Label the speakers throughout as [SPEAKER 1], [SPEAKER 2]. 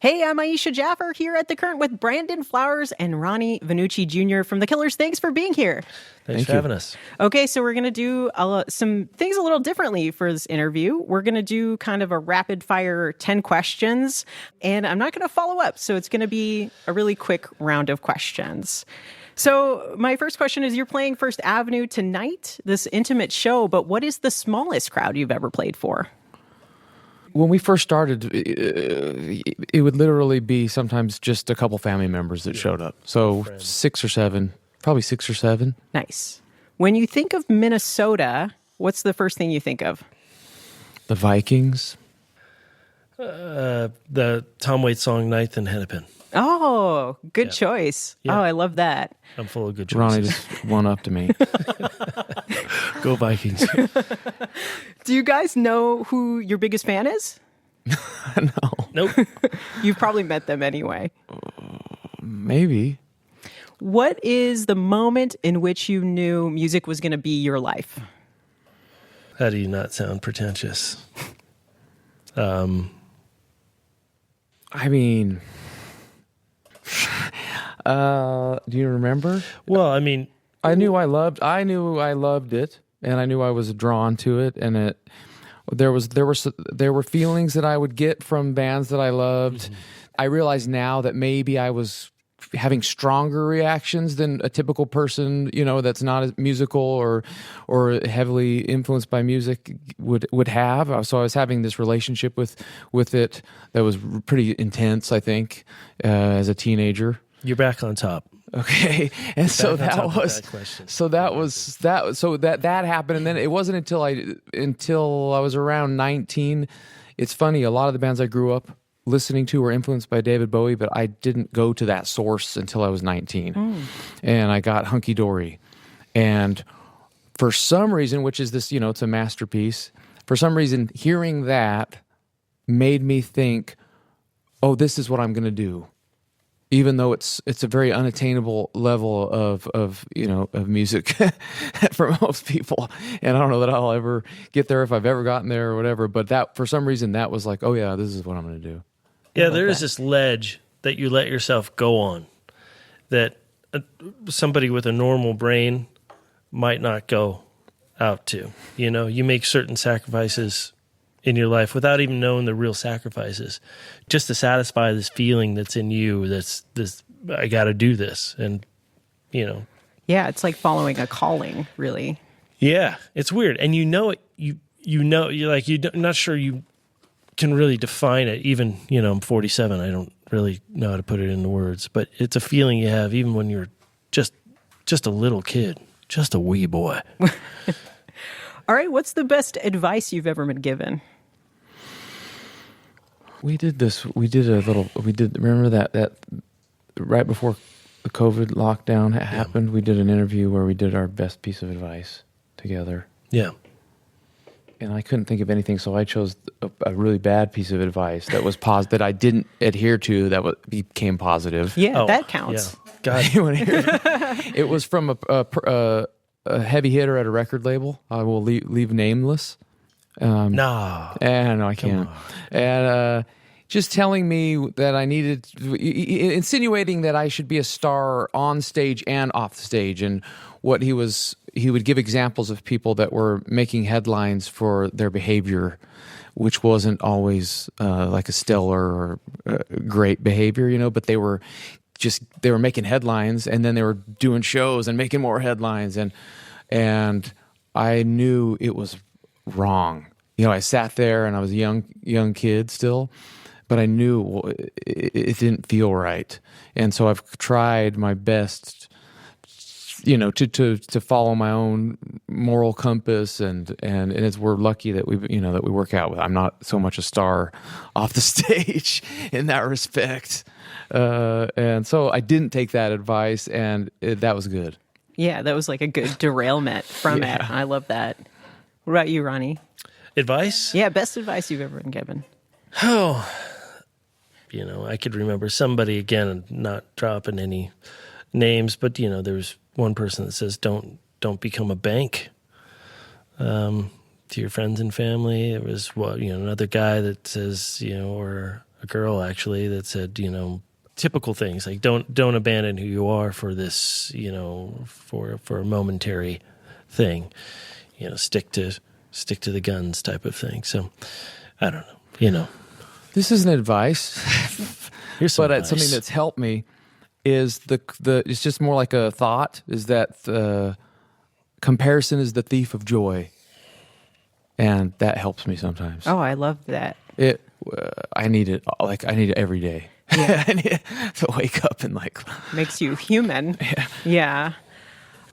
[SPEAKER 1] Hey, I'm Ayisha Jaffer here at The Current with Brandon Flowers and Ronnie Vannucci Jr. from The Killers. Thanks for being here.
[SPEAKER 2] Thanks for having us.
[SPEAKER 1] Okay, so we're going to do some things a little differently for this interview. We're going to do kind of a rapid fire 10 questions, and I'm not going to follow up. So it's going to be a really quick round of questions. So my first question is, you're playing First Avenue tonight, this intimate show, but what is the smallest crowd you've ever played for?
[SPEAKER 3] When we first started, it would literally be sometimes just a couple family members that showed up. So
[SPEAKER 2] Friends.
[SPEAKER 3] 6 or 7, probably 6 or 7.
[SPEAKER 1] Nice. When you think of Minnesota, what's the first thing you think of?
[SPEAKER 3] The Vikings.
[SPEAKER 2] The Tom Waits song, Ninth and Hennepin.
[SPEAKER 1] Oh, good choice.
[SPEAKER 2] Yeah.
[SPEAKER 1] Oh, I love that.
[SPEAKER 2] I'm full of good
[SPEAKER 3] Ronnie
[SPEAKER 2] choices.
[SPEAKER 3] just won up to me.
[SPEAKER 2] Go Vikings.
[SPEAKER 1] Do you guys know who your biggest fan is?
[SPEAKER 3] No,
[SPEAKER 2] Nope.
[SPEAKER 1] You've probably met them anyway.
[SPEAKER 3] maybe.
[SPEAKER 1] What is the moment in which you knew music was going to be your life?
[SPEAKER 2] How do you not sound pretentious?
[SPEAKER 3] I mean, do you remember?
[SPEAKER 2] Well, I mean,
[SPEAKER 3] I knew I loved it, and I knew I was drawn to it, and there were feelings that I would get from bands that I loved. Mm-hmm. I realize now that maybe I was having stronger reactions than a typical person, that's not as musical or heavily influenced by music would have. So I was having this relationship with it that was pretty intense, I think, as a teenager.
[SPEAKER 2] you're back on top.
[SPEAKER 3] Okay, and so that
[SPEAKER 2] Back on top of
[SPEAKER 3] was
[SPEAKER 2] that question.
[SPEAKER 3] so that happened, and then it wasn't until I was around 19. It's funny, a lot of the bands I grew up listening to were influenced by David Bowie, but I didn't go to that source until I was 19, and I got Hunky Dory, and for some reason, which is this, it's a masterpiece. For some reason, hearing that made me think, oh, this is what I'm going to do. Even though it's a very unattainable level of music for most people, and I don't know that I'll ever get there if I've ever gotten there or whatever. But that, for some reason, that was like, oh yeah, this is what I'm going to do.
[SPEAKER 2] Yeah, there is this ledge that you let yourself go on that somebody with a normal brain might not go out to. You make certain sacrifices in your life without even knowing the real sacrifices, just to satisfy this feeling that's in you. That's this, I got to do this. And,
[SPEAKER 1] Yeah, it's like following a calling, really.
[SPEAKER 2] yeah, it's weird. And it, you're not sure you can really define it. Even, I'm 47. I don't really know how to put it into words, but it's a feeling you have even when you're just a little kid, just a wee boy.
[SPEAKER 1] All right, what's the best advice you've ever been given?
[SPEAKER 3] Remember that right before the COVID lockdown happened, we did an interview where we did our best piece of advice together.
[SPEAKER 2] Yeah.
[SPEAKER 3] And I couldn't think of anything, so I chose a really bad piece of advice that was that I didn't adhere to, became positive.
[SPEAKER 1] Yeah, that counts.
[SPEAKER 2] Yeah. God.
[SPEAKER 3] You wanna hear it? It was from a heavy hitter at a record label. I will leave nameless.
[SPEAKER 2] No.
[SPEAKER 3] No, I can't. And just telling me that I needed, insinuating that I should be a star on stage and off the stage. And what he would give examples of people that were making headlines for their behavior, which wasn't always like a stellar or great behavior, but they were making headlines, and then they were doing shows and making more headlines, and I knew it was wrong. I sat there and I was a young kid still, but I knew it didn't feel right. And so I've tried my best, to follow my own moral compass, and we're lucky that we work out with. I'm not so much a star off the stage in that respect. And so I didn't take that advice, and that was good.
[SPEAKER 1] Yeah, that was like a good derailment from it. I love that. What about you, Ronnie?
[SPEAKER 2] Advice?
[SPEAKER 1] Yeah, best advice you've ever been given.
[SPEAKER 2] Oh, I could remember somebody, again, not dropping any names, but there was one person that says, don't become a bank to your friends and family. It was another guy that says, or a girl actually that said, typical things like don't abandon who you are for this, for a momentary thing, stick to the guns type of thing. So I don't know,
[SPEAKER 3] This isn't advice,
[SPEAKER 2] here's some
[SPEAKER 3] but
[SPEAKER 2] advice.
[SPEAKER 3] something that's helped me is the it's just more like a thought, is that comparison is the thief of joy. And that helps me sometimes.
[SPEAKER 1] Oh, I love that.
[SPEAKER 3] I need it. I need it every day.
[SPEAKER 1] Yeah.
[SPEAKER 3] I need to wake up and
[SPEAKER 1] Makes you human. Yeah.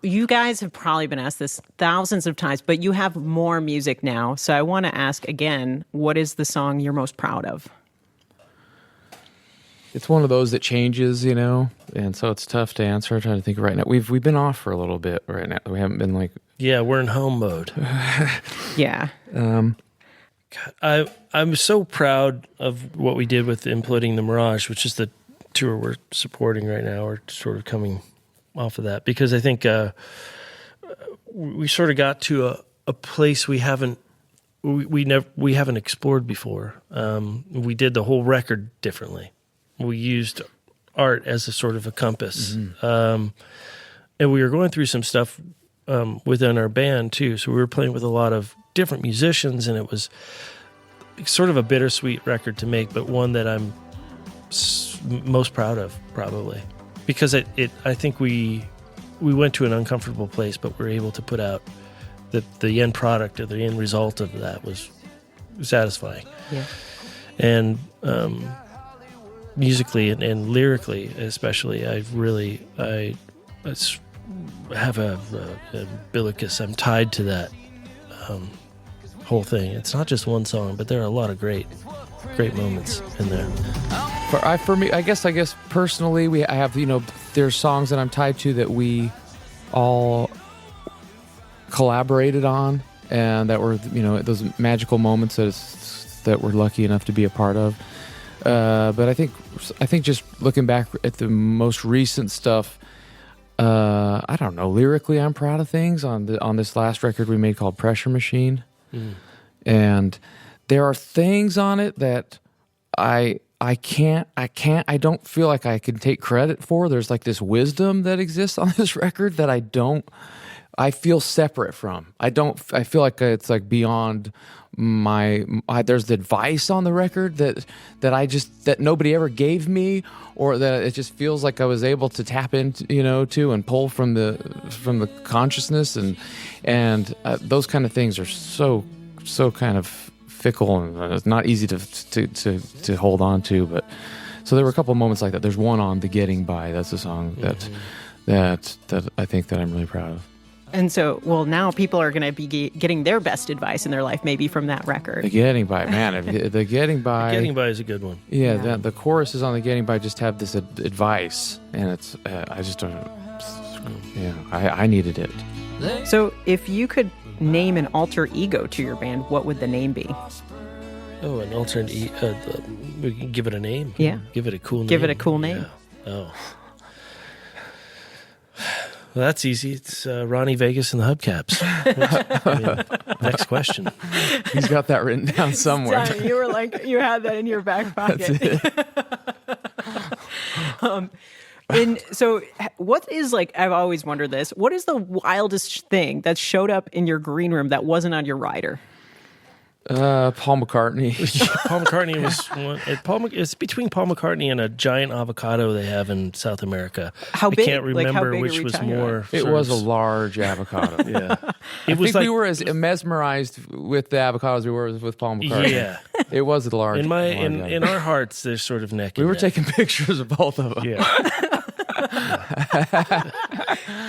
[SPEAKER 1] You guys have probably been asked this thousands of times, but you have more music now. So I want to ask again, what is the song you're most proud of?
[SPEAKER 3] It's one of those that changes, and so it's tough to answer. I'm trying to think right now. We've been off for a little bit right now. We haven't been
[SPEAKER 2] Yeah, we're in home mode.
[SPEAKER 1] Yeah.
[SPEAKER 2] I'm so proud of what we did with Imploding the Mirage, which is the tour we're supporting right now. We're sort of coming off of that because I think we sort of got to a place we haven't explored before. We did the whole record differently. We used art as a sort of a compass, and we were going through some stuff within our band too. So we were playing with a lot of different musicians, and it was sort of a bittersweet record to make, but one that I'm most proud of, probably, because I think we went to an uncomfortable place, but we were able to put out the end product, or the end result of that was satisfying.
[SPEAKER 1] Yeah.
[SPEAKER 2] And musically and lyrically, especially, I have a umbilicus. I'm tied to that whole thing. It's not just one song, but there are a lot of great moments in there.
[SPEAKER 3] For me, I guess personally, I have, there's songs that I'm tied to that we all collaborated on, and that were, those magical moments that we're lucky enough to be a part of. But I think just looking back at the most recent stuff, I don't know. Lyrically, I'm proud of things on this last record we made called Pressure Machine, and there are things on it that I don't feel like I can take credit for. There's this wisdom that exists on this record that I feel separate from. I feel like it's beyond there's the advice on the record that nobody ever gave me, or that it just feels like I was able to tap into, and pull from the consciousness, and those kind of things are so kind of fickle, and it's not easy to hold on to. But so there were a couple of moments like that. There's one on The Getting By. That's a song that I think that I'm really proud of.
[SPEAKER 1] And so, now people are going to be getting their best advice in their life, maybe from that record.
[SPEAKER 3] The Getting By, man. The Getting By.
[SPEAKER 2] The Getting By is a good one.
[SPEAKER 3] Yeah. The choruses on The Getting By just have this advice, and it's I just don't. Yeah, I needed it.
[SPEAKER 1] So, if you could name an alter ego to your band, what would the name be?
[SPEAKER 2] Oh, an alternate. We can give it a name.
[SPEAKER 1] Yeah.
[SPEAKER 2] Give it a cool name.
[SPEAKER 1] Give it a cool name.
[SPEAKER 2] Yeah. Oh. Well, that's easy. It's Ronnie Vegas and the Hubcaps. Next question.
[SPEAKER 3] He's got that written down somewhere.
[SPEAKER 1] Done. You were you had that in your back pocket. And so what is I've always wondered this. What is the wildest thing that showed up in your green room that wasn't on your rider?
[SPEAKER 3] Paul McCartney.
[SPEAKER 2] Paul McCartney was one. It's between Paul McCartney and a giant avocado they have in South America.
[SPEAKER 1] How big?
[SPEAKER 2] I can't remember which was more.
[SPEAKER 3] It was a large avocado.
[SPEAKER 2] Yeah.
[SPEAKER 3] I think we were as mesmerized with the avocados as we were with Paul McCartney.
[SPEAKER 2] Yeah.
[SPEAKER 3] It was a large.
[SPEAKER 2] In our hearts, there's sort of neck.
[SPEAKER 3] We were taking pictures of both of them.
[SPEAKER 2] Yeah.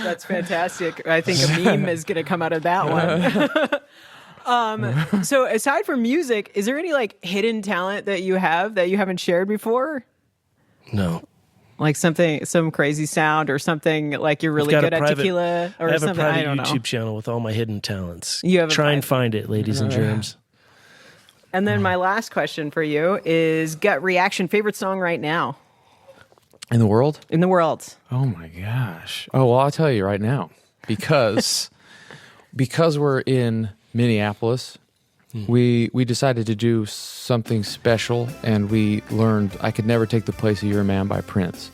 [SPEAKER 1] That's fantastic. I think a meme is going to come out of that one. So aside from music, is there any hidden talent that you have that you haven't shared before?
[SPEAKER 2] No.
[SPEAKER 1] Some crazy sound or something you're really good at tequila or
[SPEAKER 2] I have
[SPEAKER 1] something.
[SPEAKER 2] a private
[SPEAKER 1] I don't know.
[SPEAKER 2] YouTube channel with all my hidden talents.
[SPEAKER 1] You have
[SPEAKER 2] Try and find it, ladies and germs.
[SPEAKER 1] And then my last question for you is gut reaction. Favorite song right now?
[SPEAKER 3] In the world?
[SPEAKER 1] In the world.
[SPEAKER 3] Oh my gosh. Oh, well, I'll tell you right now. Because we're in Minneapolis, We decided to do something special, and we learned I Could Never Take the Place of You're a Man by Prince.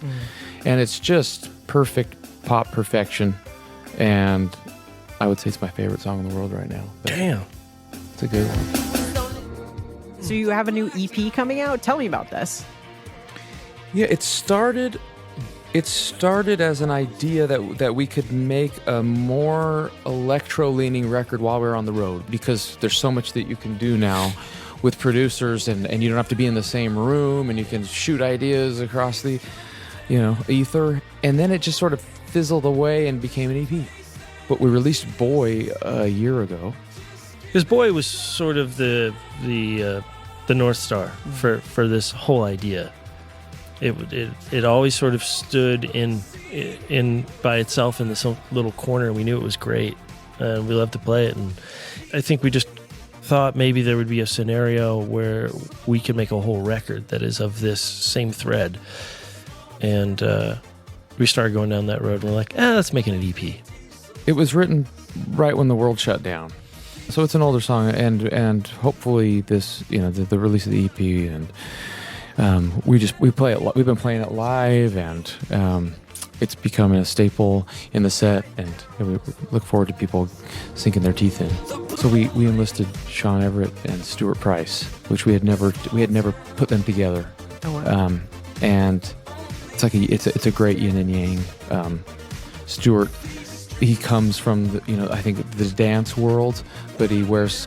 [SPEAKER 3] And it's just perfect pop perfection, and I would say it's my favorite song in the world right now. But
[SPEAKER 2] Damn.
[SPEAKER 3] it's a good one.
[SPEAKER 1] So you have a new EP coming out? Tell me about this.
[SPEAKER 3] Yeah, it started as an idea that we could make a more electro-leaning record while we were on the road, because there's so much that you can do now with producers, and you don't have to be in the same room, and you can shoot ideas across the, ether. And then it just sort of fizzled away and became an EP. But we released Boy a year ago.
[SPEAKER 2] Because Boy was sort of the North Star for this whole idea. It always sort of stood in by itself in this little corner. We knew it was great, and we loved to play it. And I think we just thought maybe there would be a scenario where we could make a whole record that is of this same thread. And we started going down that road, and we're like, let's make it an EP.
[SPEAKER 3] It was written right when the world shut down, so it's an older song, and hopefully this, the release of the EP, and we play it. We've been playing it live, and it's becoming a staple in the set, and we look forward to people sinking their teeth in. So we enlisted Sean Everett and Stuart Price, which we had never put them together.
[SPEAKER 1] Oh, wow.
[SPEAKER 3] And it's a great yin and yang. Stuart, he comes from I think the dance world, but he wears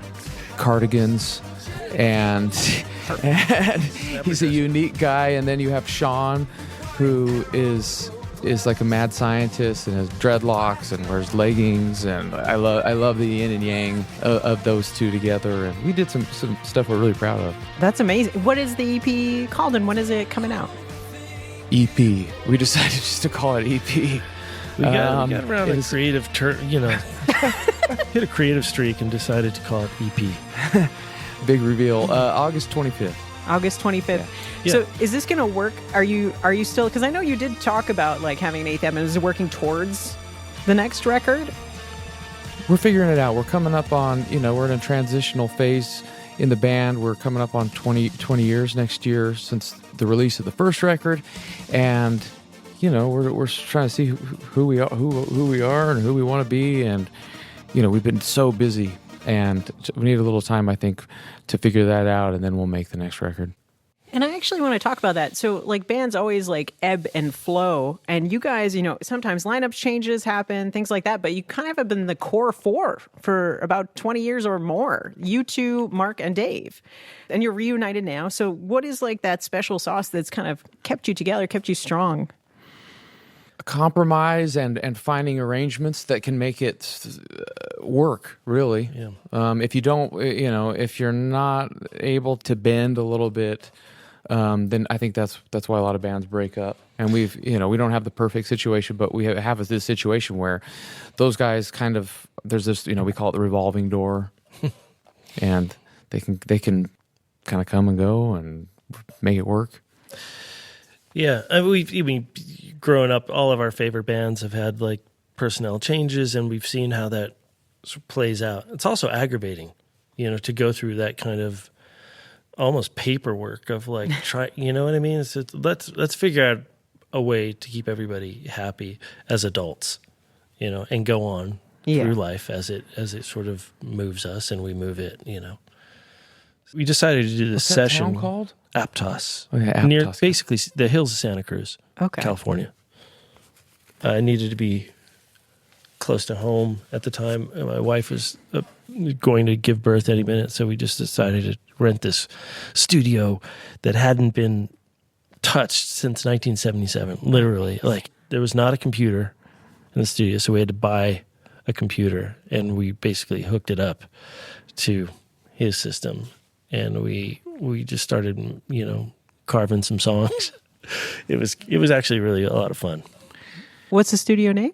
[SPEAKER 3] cardigans, and he's a unique guy. And then you have Sean, who is like a mad scientist and has dreadlocks and wears leggings, and I love the yin and yang of those two together. And we did some stuff we're really proud of.
[SPEAKER 1] That's amazing. What is the EP called, and when is it coming out?
[SPEAKER 3] EP. We decided just to call it EP.
[SPEAKER 2] We got around a creative hit a creative streak and decided to call it EP.
[SPEAKER 3] Big reveal. August 25th.
[SPEAKER 1] August 25th.
[SPEAKER 2] Yeah.
[SPEAKER 1] So is this going to work? Are you still, because I know you did talk about like having an eighth album. Is it working towards the next record?
[SPEAKER 3] We're figuring it out. We're coming up on, we're in a transitional phase in the band. We're coming up on 20 years next year since the release of the first record. And, we're trying to see who we are and who we want to be. And, we've been so busy, and we need a little time, I think, to figure that out, and then we'll make the next record.
[SPEAKER 1] And I actually want to talk about that. So like bands always like ebb and flow, and you guys, sometimes lineup changes happen, things like that, but you kind of have been the core four for about 20 years or more. You two, Mark and Dave, and you're reunited now. So what is like that special sauce that's kind of kept you together, kept you strong?
[SPEAKER 3] Compromise and finding arrangements that can make it work, really.
[SPEAKER 2] Yeah.
[SPEAKER 3] If you don't, if you're not able to bend a little bit, then I think that's why a lot of bands break up. And we don't have the perfect situation, but we have this situation where those guys kind of, there's this, we call it the revolving door, and they can kind of come and go and make it work.
[SPEAKER 2] Yeah, we growing up, all of our favorite bands have had like personnel changes, and we've seen how that plays out. It's also aggravating, to go through that kind of almost paperwork of like try. You know what I mean? Let's figure out a way to keep everybody happy as adults, and go on through life as it sort of moves us and we move it. We decided to do this
[SPEAKER 3] What's that
[SPEAKER 2] session
[SPEAKER 3] town called?
[SPEAKER 2] Aptos.
[SPEAKER 3] Oh, yeah, Aptos.
[SPEAKER 2] Near basically the hills of Santa Cruz,
[SPEAKER 1] Okay.
[SPEAKER 2] California. I needed to be close to home at the time. My wife was going to give birth any minute, so we just decided to rent this studio that hadn't been touched since 1977. Literally, like there was not a computer in the studio, so we had to buy a computer, and we basically hooked it up to his system. And we just started, carving some songs. It was actually really a lot of fun. What's
[SPEAKER 1] the studio name?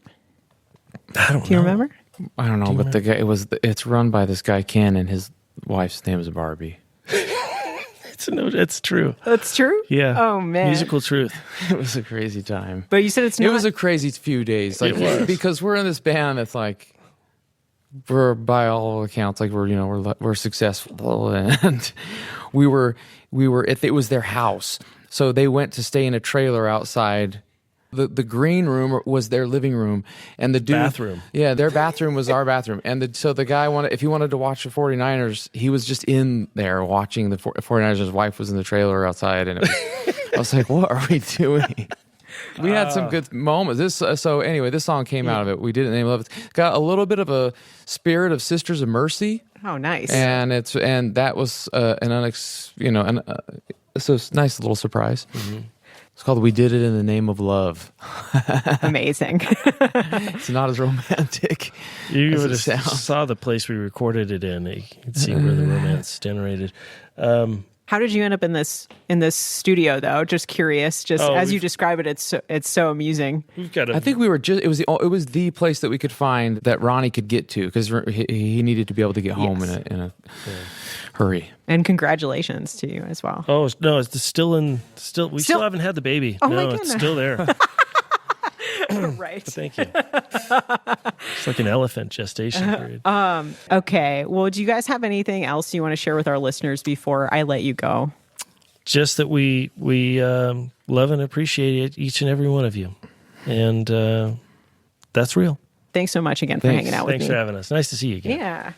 [SPEAKER 2] I don't know.
[SPEAKER 1] Do you remember?
[SPEAKER 3] I don't know, but the guy it's run by this guy Ken, and his wife's name is Barbie.
[SPEAKER 2] It's true.
[SPEAKER 1] That's true?
[SPEAKER 2] Yeah.
[SPEAKER 1] Oh, man.
[SPEAKER 2] Musical truth.
[SPEAKER 3] It was a crazy time.
[SPEAKER 1] But you said it's not.
[SPEAKER 3] It was a crazy few days,
[SPEAKER 2] It was.
[SPEAKER 3] because we're in this band that's like we're by all accounts like we're successful, and we were it was their house, so they went to stay in a trailer outside. The green room was their living room, and the
[SPEAKER 2] bathroom.
[SPEAKER 3] Yeah, their bathroom was our bathroom, and so the guy if he wanted to watch the 49ers, he was just in there watching the 49ers. His wife was in the trailer outside, and I was like, "What are we doing?" We had some good moments. So anyway, this song came out of it. We did it in the name of love. It's got a little bit of a spirit of Sisters of Mercy.
[SPEAKER 1] Oh, nice.
[SPEAKER 3] And that was so it's a nice little surprise. Mm-hmm. It's called "We Did It in the Name of Love."
[SPEAKER 1] Amazing.
[SPEAKER 3] It's not as romantic.
[SPEAKER 2] You
[SPEAKER 3] as
[SPEAKER 2] would
[SPEAKER 3] it
[SPEAKER 2] have
[SPEAKER 3] sounds.
[SPEAKER 2] saw the place we recorded it in. You could see where the romance generated.
[SPEAKER 1] How did you end up in this studio, though? Just curious. As you describe it, it's so amusing.
[SPEAKER 2] We've got.
[SPEAKER 3] I think we were just. It was the place that we could find that Ronnie could get to because he needed to be able to get home in a hurry.
[SPEAKER 1] And congratulations to you as well.
[SPEAKER 2] Oh no, it's still. We still haven't had the baby.
[SPEAKER 1] Oh,
[SPEAKER 2] no,
[SPEAKER 1] my
[SPEAKER 2] it's
[SPEAKER 1] goodness.
[SPEAKER 2] still there.
[SPEAKER 1] Right.
[SPEAKER 2] Thank you. It's like an elephant gestation period.
[SPEAKER 1] Okay. Well, do you guys have anything else you want to share with our listeners before I let you go?
[SPEAKER 2] Just that we love and appreciate each and every one of you, and that's real.
[SPEAKER 1] Thanks so much again for hanging out with me.
[SPEAKER 2] Thanks for having us. Nice to see you again.
[SPEAKER 1] Yeah.